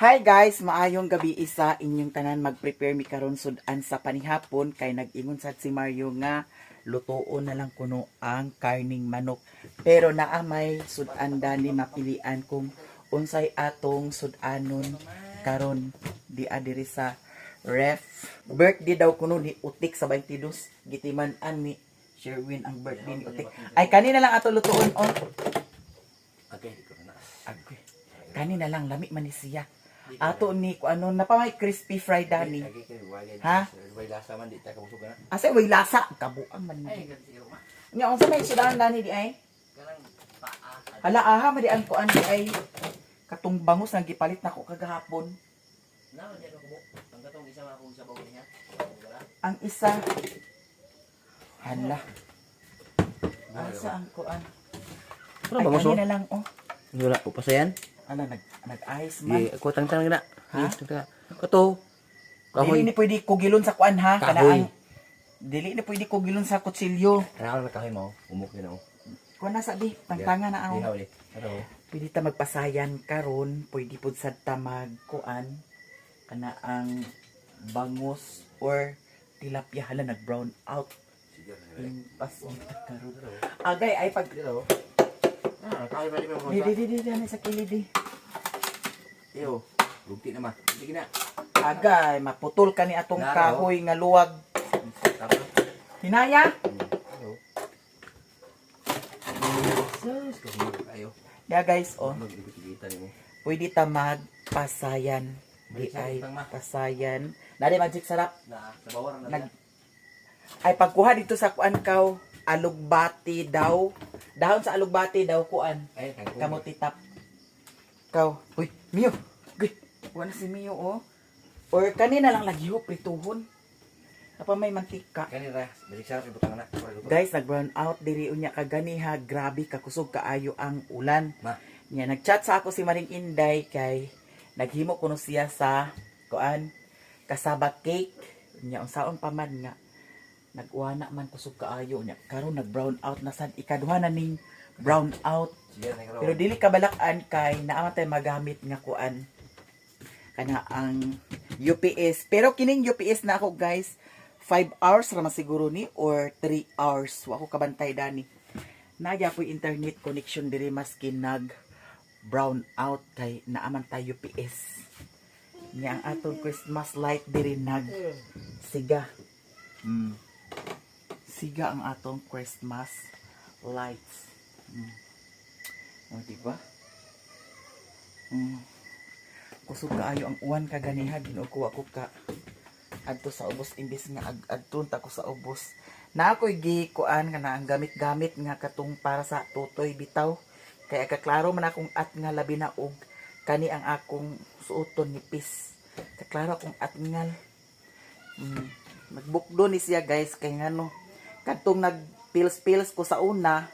Hi guys, maayong gabi isa inyong tanan mag-prepare mi karon sudan sa panihapon kay nag-ingon sad si Mario nga lutoon na lang kuno ang karning manok. Pero naa may sudan dani mapilian kung unsay atong sudanon karon di adiri sa ref. Birthday daw kuno ni Utik sa 22 gitiman-an ni Sherwin ang birthday ni Utik. Ay kanina lang ato lutoon on. Okay, ko na. Agwe. Kanina lang lami man ni siya. Ato ni ko ano na pa may crispy fried dani. Ha? Way lasa man di ta kabusog na. Asa way lasa kabuang man. Ay, ganti ro ma. Nya unsa may sudan dani di ay? Kanang paa. Hala aha madi ang kuan di ay katong bangus nga gipalit nako kagahapon. Na man ko mo. Ang katong isa akong sabaw niya. Wala. Ang isa hala. Asa ang kuan? Ano Ay bangus oh? kanina lang oh. Wala ko pa sayan. Ala nag-ice man. Ko tang na. Ha? Kato. Dili ni pwede kugilon sa kuan ha Kahoy. kanang. Dili ni pwede kugilon sa kutsilyo. Ano na kahoy mo? Umok din ako. Kuan na sa di tangtanga na ako. Ihaw di. Ano? Pwede ta magpasayan karon, pwede pud sad ta magkuan kana ang bangus or tilapia hala nag brown out. Yung paso karon. Agay ay pag Ah, kahoy ba di mo? di sa kilid di. Iyo. Lugti na ma. Sige na. Agay maputol ka ni atong Naro. kahoy nga luwag. Tapos. Hinaya? Hello. Sus, kasi ayo. Ya guys oh, Mag-ibig-ibigita ni mo. pwede ta magpasayan. Di ay pasayan. Dali magic sarap. Na, sa bawar na Nag ay pagkuha dito sa kuan kaw alugbati daw. Dahon sa alugbati daw kuan. Ay, Kamuti tap. Kaw. Uy, Mio. Uy, kuha na si Mio oh. Or kanina lang lagi ho prituhon. Apa may mantika. Kanina, balik sarap ibutang na. Guys, nag-brown out diri unya kagani ha. Grabe kakusog kaayo ang ulan. Ma. Nya nagchat sa ako si Maring Inday kay naghimo kuno siya sa kuan kasaba cake. Nya unsaon pa man nga nag-uwana man kusog kaayo nya karon nag-brown out na sad ikaduha na ning brown out. Pero dili kabalakan kay naa tay magamit nga kuan kana ang UPS. Pero kining UPS na ako guys 5 hours ra siguro ni or 3 hours. Wa ko kabantay dani. Nagya po internet connection diri maskin nag brown out kay naaman tayo UPS. Nya ang atong Christmas light diri nag siga. Siga ang atong Christmas lights. O diba? Kusog kaayo ang uwan kaganiha ginukuha ko ka adto sa ubos imbis nga adton ta ko sa ubos. Na ako'y gikuan kana ang gamit-gamit nga katong para sa tutoy bitaw. Kaya kaklaro man akong at nga labi na og kani ang akong suoton nipis. Kaklaro akong at ngal. Nagbukdo ni siya guys kay ngano kadtong nagpils-pils ko sa una.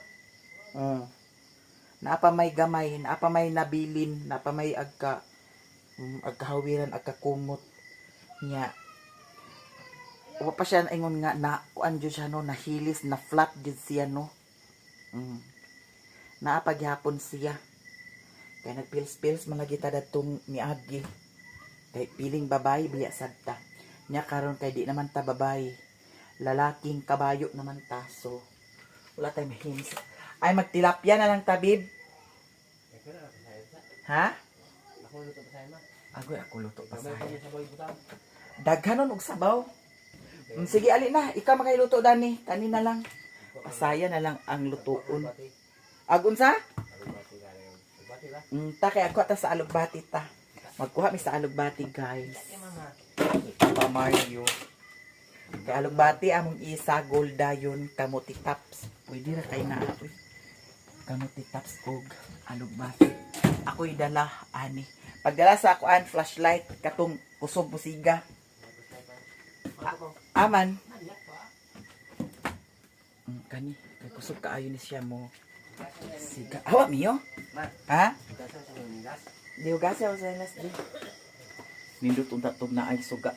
Naapa may gamay, naapa may nabilin, naapa may agkahawiran, agkakumot niya. Uwa pa siya ingon nga na kuan jud siya no nahilis na flat jud siya no. Naapaghapon siya. Kaya nagpils-pils man lagi ta datong miagi. Kay piling babae biya sadta. Nya karon kay di naman ta babae. Lalaking kabayo naman ta. So wala tayong mahims. Ay magtilapia na lang tabib. Ha? Ako luto pa sa ma. Ako luto pa sa. Kamay sa boy butang. Daghanon og sabaw. Sige ali na, ikaw makailuto dani. Kanina lang. Pasaya na lang ang lutuon. Agun sa? Ta kay ako ta sa alugbati ta. Magkuha mi sa alugbati guys. Pa Mario. Kay alugbati among isa gold dayon kamuti taps. Pwede ra kay na ako. Kamuti taps og alugbati. Ako'y dala ani. Pagdala sa ako an flashlight katong kusog musiga. Aman. Kani kay kusog kaayo ni siya mo. Siga. Awa miyo? Ha? Di ugasa sa las di. Nindot unta-tog na ay suga.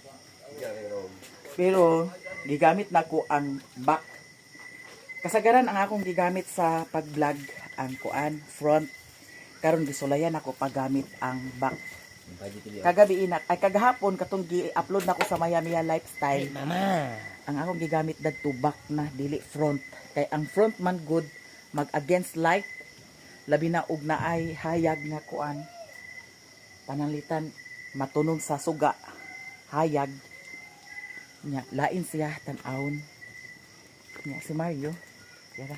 Pero gigamit na ko ang back. Kasagaran ang akong gigamit sa pag-vlog ang kuan front. Karon gisulayan ako paggamit ang back. Kagabi inak ay kagahapon katong gi-upload nako sa Miami Lifestyle. Mama. Ang akong gigamit dagto back na dili front. Kay ang front man good mag against light labi na og naay hayag nga kuan. Pananglitan matunog sa suga. Hayag. Nya lain siya tan-awon. Nya si Mario. Yara.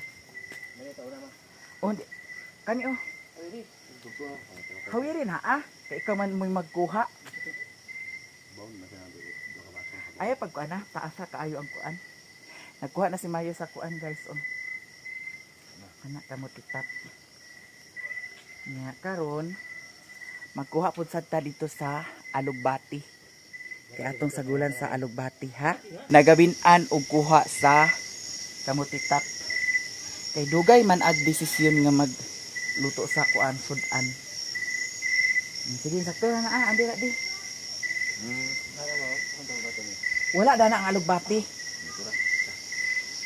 Oh, kani oh. Hawirin ha ah. Kay ikaw man mo'y magkuha. Ay pag kuan na, taasa kaayo ang kuan. Nagkuha na si Mario sa kuan guys oh. Anak kamo titap. Nya karon magkuha pud sadta dito sa Alugbati. Kay atong sagulan sa Alugbati ha. Nagabin-an og kuha sa kamutitap. Kay dugay man ag desisyon nga magluto sa kuan sudan. Sige, sakto na na andi ra di. Wala dana ang Alugbati.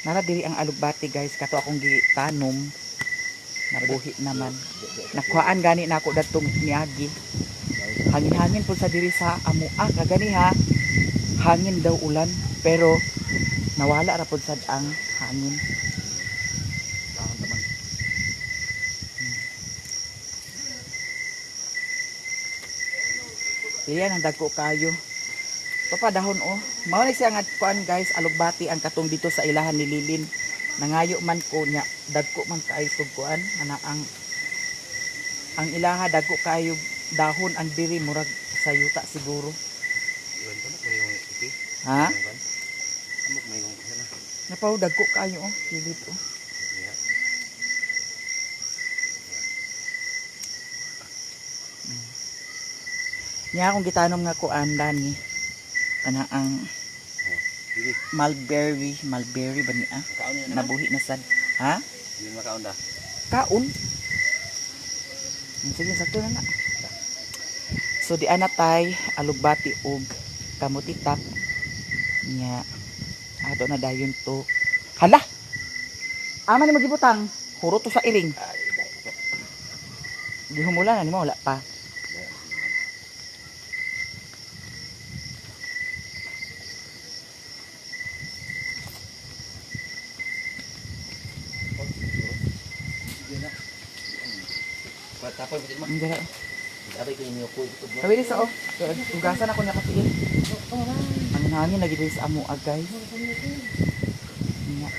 Nara diri ang Alugbati guys, kato akong gitanom. Nabuhi naman. Nakuhaan gani na ako datong niagi. Hangin-hangin po sa diri sa amua kagani ha. Hangin daw ulan pero nawala ra pud sad ang hangin. Iyan ang dagko kayo. Papadahon oh. Mao ni siya nga kuan guys, Alugbati ang katong dito sa ilahan ni Lilin. Nangayo man ko nya dagko man kaayo kuan ana ang ilaha dagko kayo dahon ang diri murag sa yuta siguro. Ha? Napaw dagko kayo oh, pilit oh. Nya akong gitanom nga kuan dani. Ana ang mulberry ba ni ah? Nabuhi na sad. Ha? Hindi makaon da. Kaon. Sige, sakto na na. So di ana tay Alugbati og kamutitap. Nya ato na dayon to. Hala. Ama ni magibutang. Huro to sa iring. Gihumulan na ni mo wala pa. Tapos bitin mo. Hindi. Sabi ko inyo ko ito. Sabi di sa oh. Ugasan ako niya kasi. Ang hangin lagi diri sa amo guys. Nya.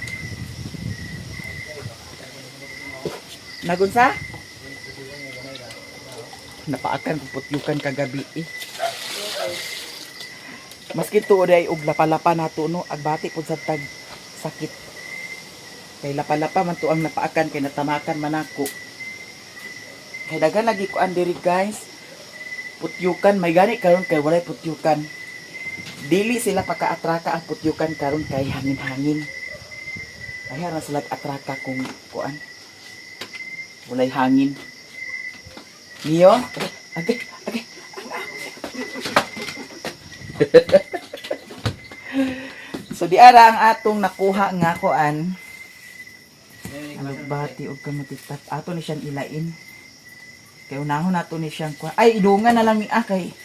Nagunsa? Napaakan ko putyukan kagabi eh. Maski tuod ay og lapa-lapa nato no, agbati pud sa tag sakit. Kay lapa-lapa man to ang napaakan kay natamakan man ako. Kay daghan lagi ko andiri guys. Putyukan may gani karon kay walay putyukan. Dili sila paka-atraka ang putyukan karon kay hangin-hangin. Kaya ra sila atraka kung kuan. Walay hangin. Niyo? Agay. So di ara ang atong nakuha nga kuan. Alugbati og kamutitap. Ato ni siyang ilain. Kay unahon nato ni siyang kuha. Ay, idungan na lang ni kay.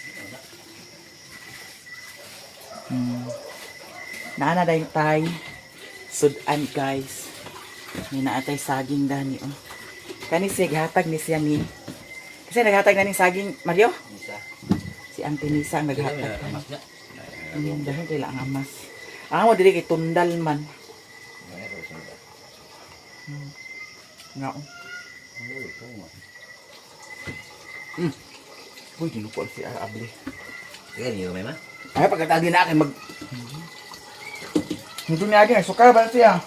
Naana dayon tay. Sudan guys. Ni naatay saging dani oh. Kani siya gihatag ni siya ni. Kasi naghatag na ni saging Mario. Si Auntie Nisa ang naghatag. Dahil kailangan ang amas. Ang mo dili kay tundal man. Nga oh. Uy, dinukol si Abli. Kaya niyo may ma. Ay, pagkatagi na akin mag... Hindi niya agin, sukar ba siya?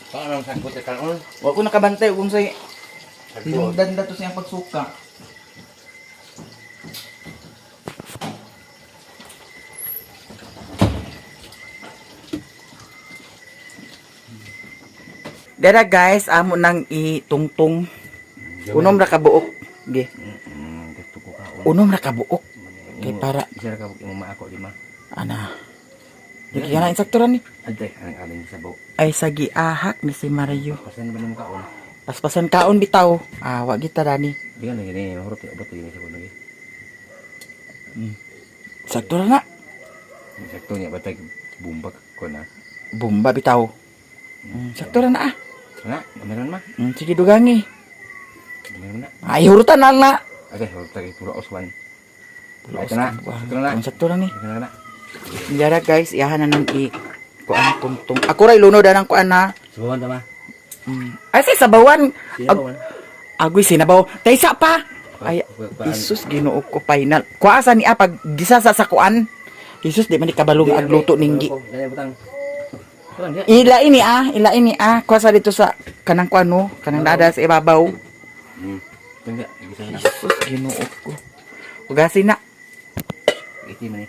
Paano ang sangkot ka karon? Huwag ko nakabantay kung sa'y... Hinungdan na to siyang pagsuka. Dara guys, amo nang itungtong. Unom ra kabuok. Ge. Gusto ko kaon. Unom ra kabuok. Kay para Isa ka mo maako di ma. ana. Dili na insakturan ni. Ante ang aling sabaw. Ay sagi ahak ni si Mario. Pasan ba nimo kaon? Paspasan kaon bitaw. Ah, wa kita dani. Diyan lagi ni hurot abot ini sa lagi. Sakto na. Sakto niya batay bumbak ko na. Bomba bitaw. Sakto na. Na, meron ma. Sige dugangi. Meron na. Ay hurutan na na. Okay, hurot lagi puro oswan. Pulos Ito na. ka, Sakto na. Sakto na ni. Meron na. Yara guys, iyahan na nang kuan tungtong. Ako ray lunod na ng kuan na. Subuhan tama. Ay say sabawan. Sino ba? Agoy sinabaw. Taysa pa. Ay Isus Ginoo ko final. Kuasa ni pag gisasa sa kuan. Isus di man ni kabalong agluto ninggi. Dali butang. Kuan dia. Ila ini kuasa dito sa kanang kuan no, kanang dada sa ibabaw. Tunggu, bisa na. Isus Ginoo ko. Ugasin na. Iti man ni.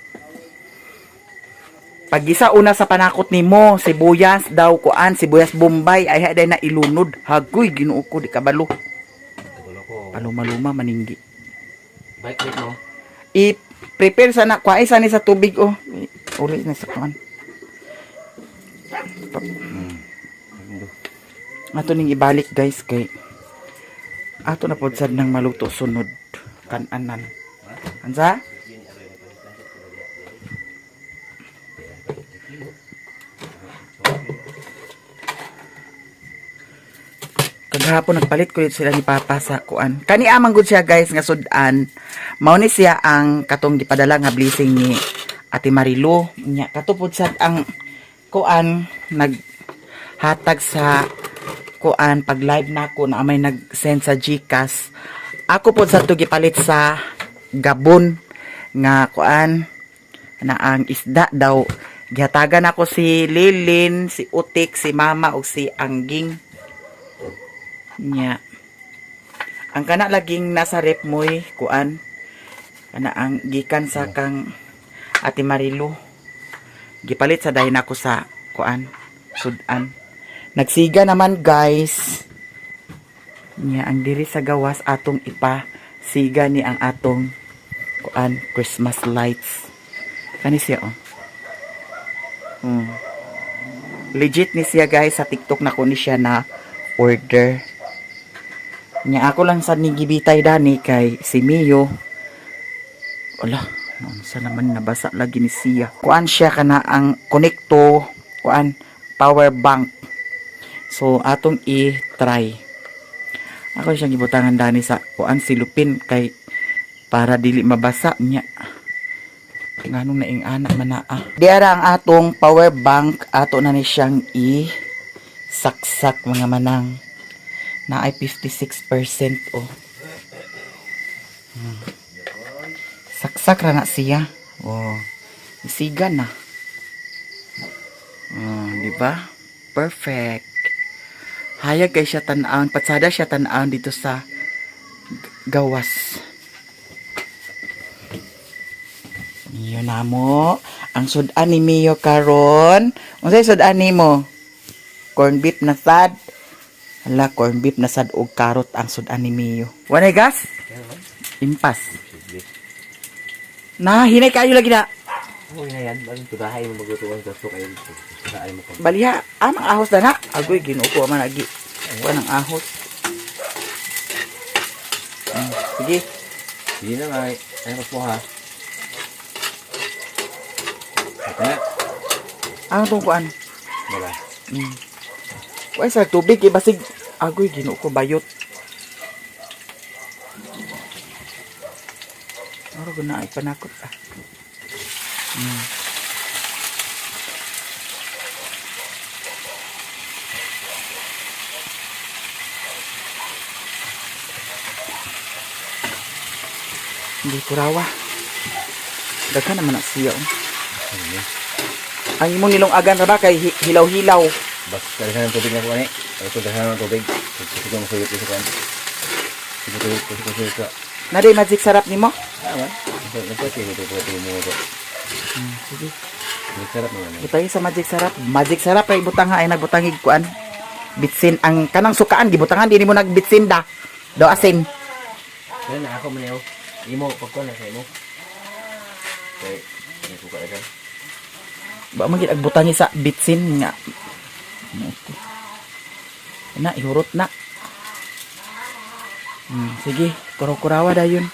Pagisa una sa panakot nimo, sibuyas daw kuan, sibuyas Bombay ay haday na ilunod. Hagoy Ginoo ko di kabalo. Kabalo ko. Paluma-luma maninggi. Bike mo. I-prepare sana kuan isa ni sa tubig oh. Uli na sa kuan. Ato ning ibalik guys kay ato na pod sad nang maluto sunod kan-anan. Ansa? Kagahapon nagpalit ko sila ni Papa sa kuan. Kani amang gud siya guys nga sudan. Mao ni siya ang katong gipadala nga blessing ni Ate Marilu. Nya katupod sad ang kuan naghatag sa kuan pag live nako na may nag-send sa GCash. Ako pod sa to gipalit sa Gabon nga kuan na ang isda daw. Gihatagan ako si Lilin, si Utik, si Mama ug si Angging. Nya. Ang kana laging nasa rep moy kuan kana ang gikan sa kang Ate Marilu. Gipalit sa dahin ako sa kuan sudan. Nagsiga naman guys. Nya ang diri sa gawas atong siga ni ang atong kuan Christmas lights. Kani siya oh. Legit ni siya guys sa TikTok na ko ni siya na order. Nya ako lang sa nigibitay dani kay si Mio. Wala, sa naman nabasa lagi ni siya. Kuan siya kana ang konekto, kuan power bank. So atong i-try. Ako siyang gibutangan dani sa kuan silupin kay para dili mabasa nya. Nganong naing anak man naa. Diara ang atong power bank ato na ni siyang i-saksak mga manang. Na ay 56% oh. Saksak ra na siya. Oh. Isiga na. Di ba? Perfect. Hayag kay siya tan-aon, patsada siya tan-aon dito sa gawas. Yun na mo. Ang sudan ni Mio karon. Unsay sudan nimo? Corn beef na sad. Hala, corn beef na sad og karot ang sudan ni Mio. Wanay gas? Impas. Na, hinay kayo lagi na. Oh, na yan. Bagong tudahay mo maglutuan sa kayo. Tudahay mo ko. Baliha, amang ahos na na. Agoy, ginuko man lagi. Ang ahos. Sige. Sige na may. Ay mo ha. Ito na. Ang tungkuan. Wala. Kuha sa tubig, basig. Agoy, ginuko bayot. Ano ko na ay panakot ah. Hindi kurawa. Daghan naman na siya. Ang imong nilong agan ra ba kay hilaw-hilaw. Bas kalihan ng tubig na ko ani. Ito dahan ng tubig. Sige mo suyot ito kan. Sige ka. Naday magic sarap nimo? Tama. Ito ito mo ito. Sige. Sarap naman. Butang sa magic sarap. Magic sarap ay butang ay nagbutangig kuan. Bitsin ang kanang sukaan gibutangan dili mo nagbitsin da. Do asin. Kaya na ako maniyo. Imo pagko na sa imo. Okay. Ano ko ka kan? Ba magid agbutangi sa bitsin nga. Na ihurot na. Sige, kurawa dayon.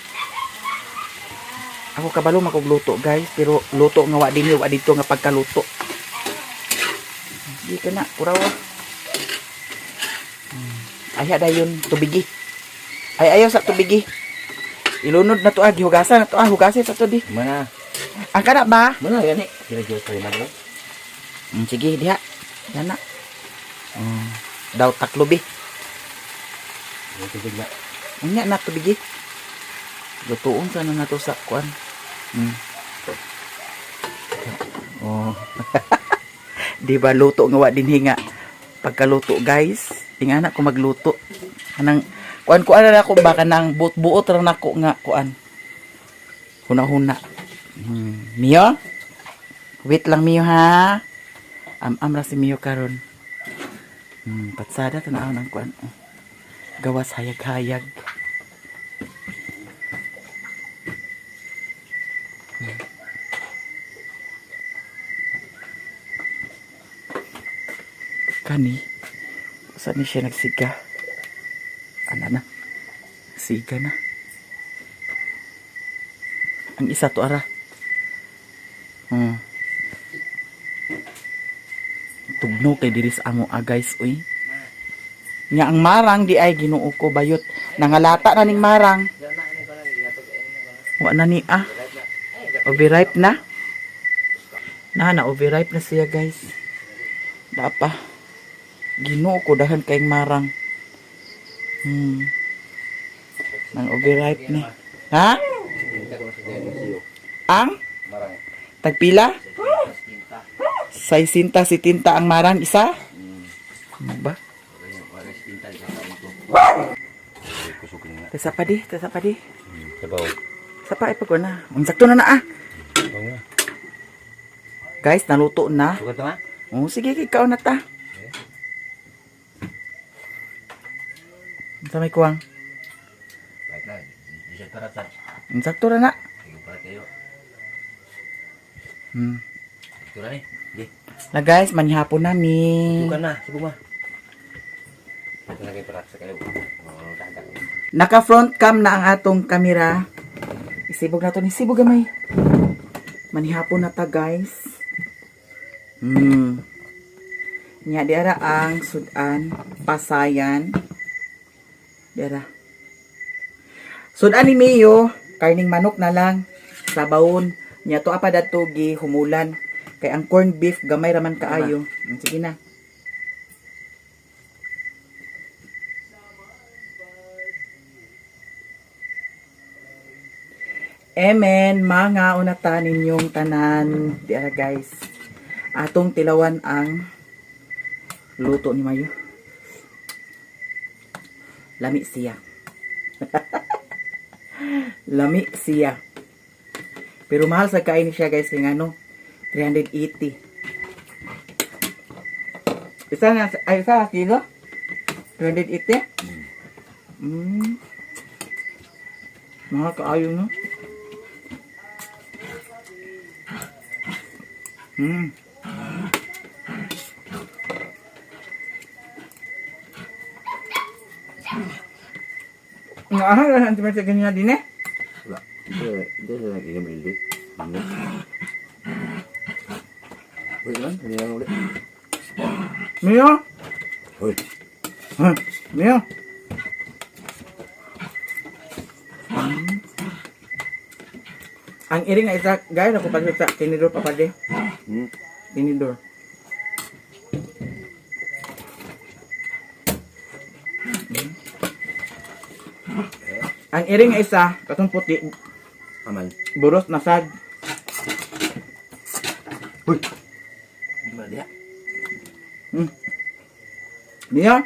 Ako kabalo makogluto guys, pero luto nga wa dinhi wa dito nga pagkaluto. Di ka na, kurawa. Aya dayon tubigi. Ay ayaw sa tubigi. Ilunod na to gihugasan na to hugasin sa to di. Mana? Ang kana ba? Mana gani? Kira-kira sa lima ko. Sige diha. Yan na. Daw taklubi. Yung tubig na. Unya na tubigi. Lutuon sana na to sa kuan. Oh. Di ba luto nga wa dinhi nga pagkaluto guys. Tingana ko magluto. Anang kuan na ako baka nang buot-buot ra nako nga kuan. Huna-huna. Mio? Wait lang Mio ha. Am ra si Mio karon. Patsada tanaw nang kuan. Gawas hayag-hayag. Kani, saan ni siya nagsiga? Ana na, siga na. Ang isa to ara. Tugno kay diri sa amo guys, uy. Nya ang marang di ay Ginoo ko bayot. Nangalata na ning marang. Wa na ni overripe na. Na overripe na siya guys. Dapa. Ginoo ko dahan kay marang. Nang overripe ni. Ha? Ang? Tagpila? Say sinta si tinta ang marang isa? Ano ba? Tasa pa di. Sabaw. Sapa ipag na. Ang sakto na na Sabaw nga. Guys, naluto na. Sugat nga? Oh, sige, ikaw na ta. Sa may kuwang. Right na. Di siya taratan. Ang sakto na na. Sige para kayo. Ito na ni. Di. Na guys, manihapon namin. Bukan na. Sibo ma. Ito na kayo para sa kayo. Dagang. Naka front cam na ang atong kamera. Isibog na to ni sibog gamay. Manihapon na ta guys. Nya diara ang sudan pasayan. Diara. Sudan ni Mio, karning manok na lang sa bawon. Nya to apa dadto gi humulan. Kay ang corned beef gamay raman kaayo. Sige na. Amen, mga unata ninyong tanan. Diara guys. Atong tilawan ang luto ni Mayo. Lami siya. Lami siya. Pero mahal sa kain siya guys. Kaya ano, 380. Isa na, ay isa kilo? 380? Mga kaayo no? Nga lang ang timasa ganyan din eh. Wala. Ito na lagi kami ulit. Wait lang. Hindi lang ulit. Mio? Hoy. Mio? Ang iring na isa, guys, ako pag sa tinidor pa pa di. Tinidor. Ang iring nga isa, katong puti, Aman. buros na sad. Hoy. Di ba dia? Mio?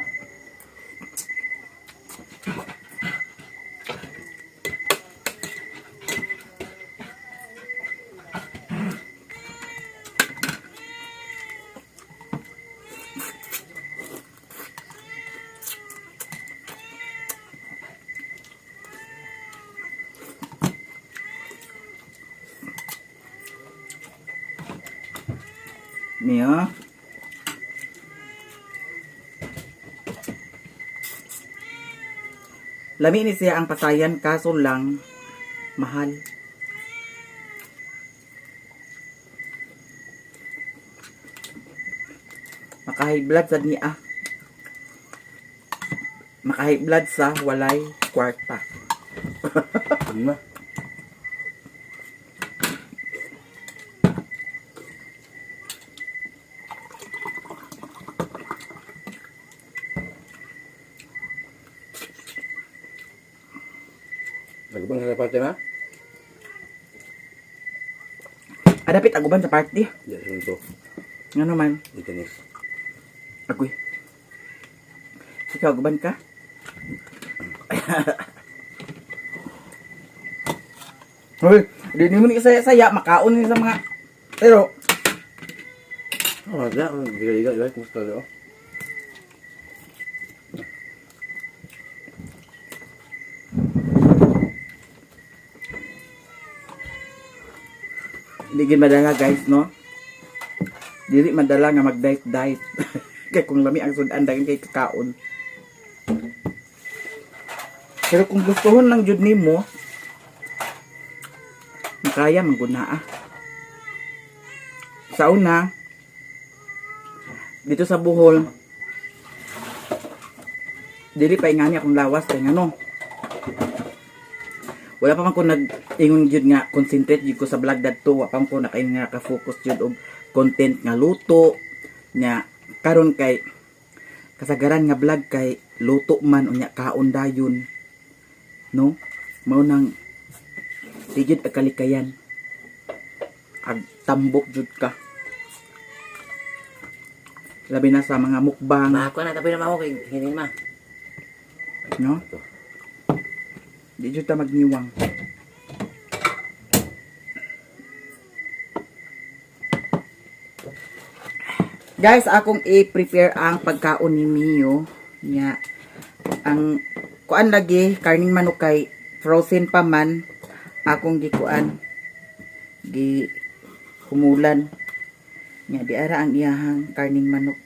Mio? Lami ni siya ang pasayan kaso lang mahal. Maka-high blood sa niya. Maka-high blood sa walay kwarta. Ano na? Nagubang sa parte na? Adapit aguban sa party. Di, sunod to. Nga naman. Di tenis. Agoy. Ikaw, aguban ka? Hoy, di mo ni saya makaon ni sa mga pero Oh, ada. Biga-biga, guys. Kumusta daw? hindi gid madala guys, no? Dili madala nga mag-diet. Kaya kung lami ang sudan dagan kay kakaon. Pero kung gustuhon lang jud nimo, makaya mangguna ah. Sa una, dito sa Bohol, dili pa ingani akong lawas kay ngano. Wala pa man ko nag-ingon jud nga concentrate jud ko sa vlog dadto, wa pa man ko nakain nga ka-focus jud og content nga luto nya karon kay kasagaran nga vlog kay luto man unya kaon dayon. No? Mao nang tigid ang kalikayan. Ag tambok jud ka. Labi na sa mga mukbang, Ma, ako na tapi na mo kay hinin ma. no? Di jud ta magniwang. Guys, akong i-prepare ang pagkaon ni Mio. Nya ang kuan lagi karning manok kay frozen pa man akong gikuan gi humulan. Nya di ara ang iyahang karning manok.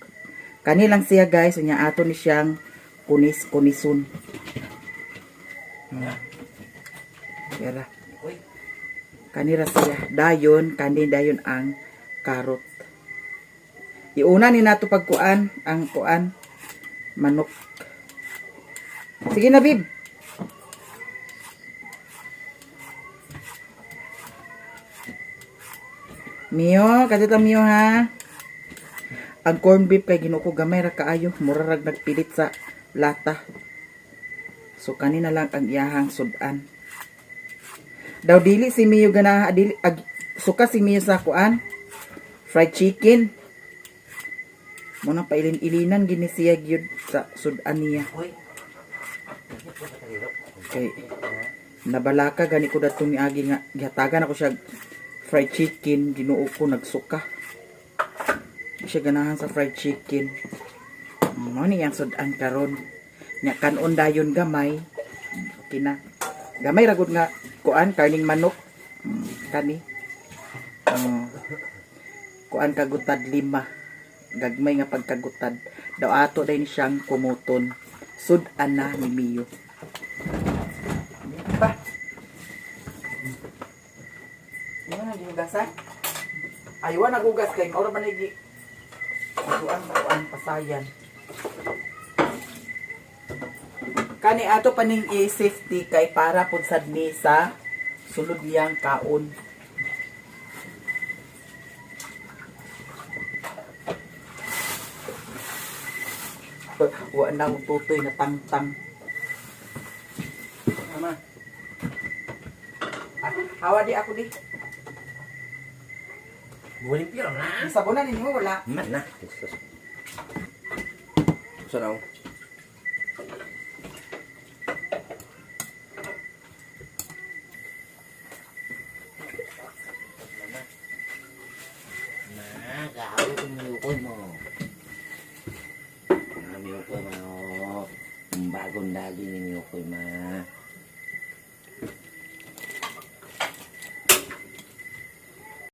Kani lang siya guys, nya ato ni siyang kunis-kunison. Yara. Kanira siya. Dayon, dayon ang karot. Iuna ni nato pagkuan ang kuan manok. Sige na, bib. Mio, kadto Mio ha. Ang corn beef kay Ginoo ko gamay ra kaayo, mura rag nagpilit sa lata. So kanina lang ang iyahang sudan. Daw dili si Mio gana suka si Mio sa kuan fried chicken. Muna pa ilin-ilinan gini siya gyud sa sudan niya. Okay. Nabalaka gani ko dato ni agi nga gihatagan ako siya fried chicken, Ginoo ko nagsuka. Di siya ganahan sa fried chicken. Mao ni ang sudan karon. Nya kanon dayon gamay. Kina. Gamay ragod nga kuan karning manok. Kani. Kuan kagutad 5. Gagmay nga pagkagutad. Daw ato day ni siyang kumuton. Sudan na ni Mio. Pa. Ano na gihugasan? Aywan nagugas kay maura man gi. Kuan pasayan. Kani ato paning i-safety kay para pud sad ni sa sulod niyang kaon. Wa na akong tutoy na tangtang. Mama. Hawa di ako di. Buling piro na. Sabunan ninyo wala. Man na. Saan ako?